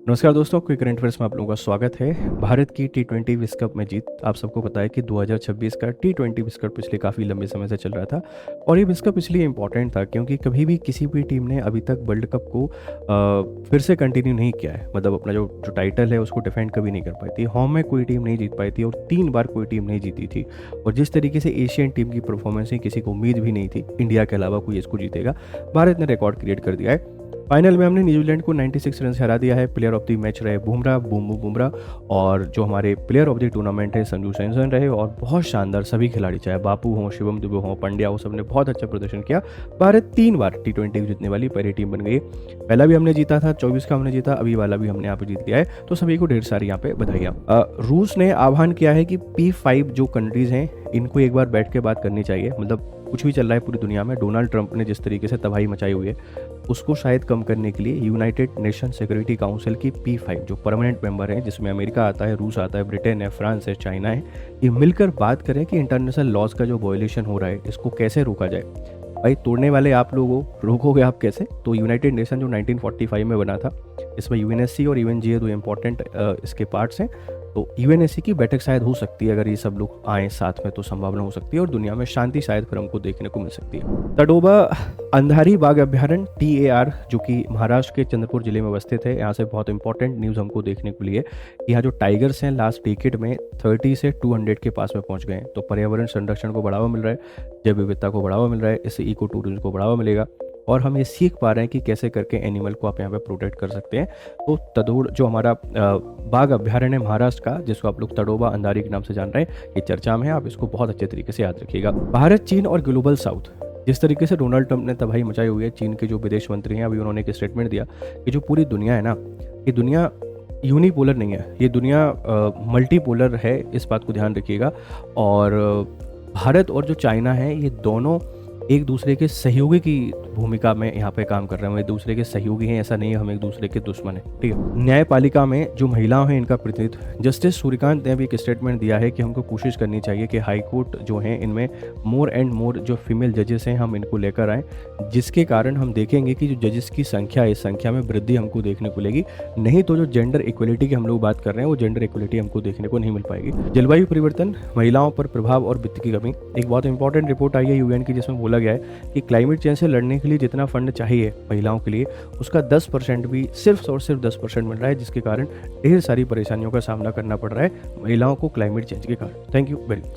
नमस्कार दोस्तों, quick current affairs में आप लोगों का स्वागत है। भारत की टी20 विश्व कप में जीत आप सबको पता है कि 2026 का टी20 विश्व कप पिछले काफ़ी लंबे समय से चल रहा था। और ये विश्व कप इसलिए इम्पोर्टेंट था क्योंकि कभी भी किसी भी टीम ने अभी तक वर्ल्ड कप को फिर से कंटिन्यू नहीं किया है। मतलब अपना जो टाइटल है उसको डिफेंड कभी नहीं कर पाई थी। होम में कोई टीम नहीं जीत पाई थी और 3 बार कोई टीम नहीं जीती थी। और जिस तरीके से एशियन टीम की परफॉर्मेंस है, किसी को उम्मीद भी नहीं थी इंडिया के अलावा कोई इसको जीतेगा। भारत ने रिकॉर्ड क्रिएट कर दिया है। फाइनल में हमने न्यूजीलैंड को 96 रन से हरा दिया है। प्लेयर ऑफ द मैच रहे बुमराह, बुमराह। और जो हमारे प्लेयर ऑफ द टूर्नामेंट है संजू सैमसन रहे। और बहुत शानदार सभी खिलाड़ी, चाहे बापू हों, शिवम दुबे हों, पंड्या हो, सबने बहुत अच्छा प्रदर्शन किया। भारत 3 बार टी20 जीतने वाली पहली टीम बन गई। पहला भी हमने जीता था, 24 का हमने जीता, अभी वाला भी हमने यहाँ पे जीत गया है। तो सभी को ढेर सारी यहाँ पे बधाइयाँ। रूस ने आह्वान किया है कि P5 जो कंट्रीज हैं इनको एक बार बैठ के बात करनी चाहिए। मतलब कुछ भी चल रहा है पूरी दुनिया में, डोनाल्ड ट्रंप ने जिस तरीके से तबाही मचाई हुई है उसको शायद कम करने के लिए यूनाइटेड नेशन सिक्योरिटी काउंसिल की P5 जो परमानेंट मेंबर है, जिसमें अमेरिका आता है, रूस आता है, ब्रिटेन है, फ्रांस है, चाइना है, ये मिलकर बात करें कि इंटरनेशनल लॉज का जो वायलेशन हो रहा है इसको कैसे रोका जाए। भाई तोड़ने वाले आप लोग हो, रोकोगे आप कैसे? तो यूनाइटेड नेशन जो 1945 में बना था, इसमें यूएनएससी और यूएनजीए दो इम्पोर्टेंट इसके पार्ट्स हैं। तो यूएनएससी की बैठक शायद हो सकती है, अगर ये सब लोग आए साथ में तो संभावना हो सकती है और दुनिया में शांति शायद फिर हमको देखने को मिल सकती है। तडोबा अंधारी बाघ अभ्यारण्य TAR जो कि महाराष्ट्र के चंद्रपुर जिले में अवस्थित है, यहाँ से बहुत इंपॉर्टेंट न्यूज़ हमको देखने को लिए। यहाँ जो टाइगर्स हैं लास्ट डेकेड में 30 से 200 के पास में पहुँच गए हैं। तो पर्यावरण संरक्षण को बढ़ावा मिल रहा है, जैव विविधता को बढ़ावा मिल रहा है, इससे इको टूरिज्म को बढ़ावा मिलेगा। और हम ये सीख पा रहे हैं कि कैसे करके एनिमल को आप यहाँ पे प्रोटेक्ट कर सकते हैं। तो तदोड़ जो हमारा बाघ अभ्यारण्य है महाराष्ट्र का, जिसको आप लोग तडोबा अंधारी के नाम से जान रहे हैं, ये चर्चा में है। आप इसको बहुत अच्छे तरीके से याद रखिएगा। भारत, चीन और ग्लोबल साउथ, जिस तरीके से डोनाल्ड ट्रंप ने तबाही मचाई हुई है, चीन के जो विदेश मंत्री हैं अभी उन्होंने एक स्टेटमेंट दिया कि जो पूरी दुनिया है ना, ये दुनिया यूनिपोलर नहीं है, ये दुनिया मल्टीपोलर है, इस बात को ध्यान रखिएगा। और भारत और जो चाइना है ये दोनों एक दूसरे के सहयोगी की भूमिका में यहाँ पे काम कर रहे हैं। एक दूसरे के सहयोगी हैं, ऐसा नहीं है हम एक दूसरे के दुश्मन हैं, ठीक है। न्यायपालिका में जो महिलाएं हैं इनका प्रतिनिधित्व, जस्टिस सूर्यकांत ने भी एक स्टेटमेंट दिया है कि हमको कोशिश करनी चाहिए कि हाई कोर्ट जो है इनमें मोर एंड मोर जो फीमेल जजेस हैं हम इनको लेकर आएँ, जिसके कारण हम देखेंगे कि जो जजेस की संख्या है इस संख्या में वृद्धि हमको देखने को मिलेगी। नहीं तो जो जेंडर इक्वलिटी की हम लोग बात कर रहे हैं वो जेंडर इक्वलिटी हमको देखने को नहीं मिल पाएगी। जलवायु परिवर्तन, महिलाओं पर प्रभाव और वित्त की कमी, एक बहुत इंपॉर्टेंट रिपोर्ट आई है UN की, जिसमें बोला गया है कि क्लाइमेट चेंज से लड़ने के लिए जितना फंड चाहिए महिलाओं के लिए उसका 10% भी सिर्फ और सिर्फ 10% मिल रहा है, जिसके कारण ढेर सारी परेशानियों का सामना करना पड़ रहा है महिलाओं को क्लाइमेट चेंज के कारण। Thank you very much.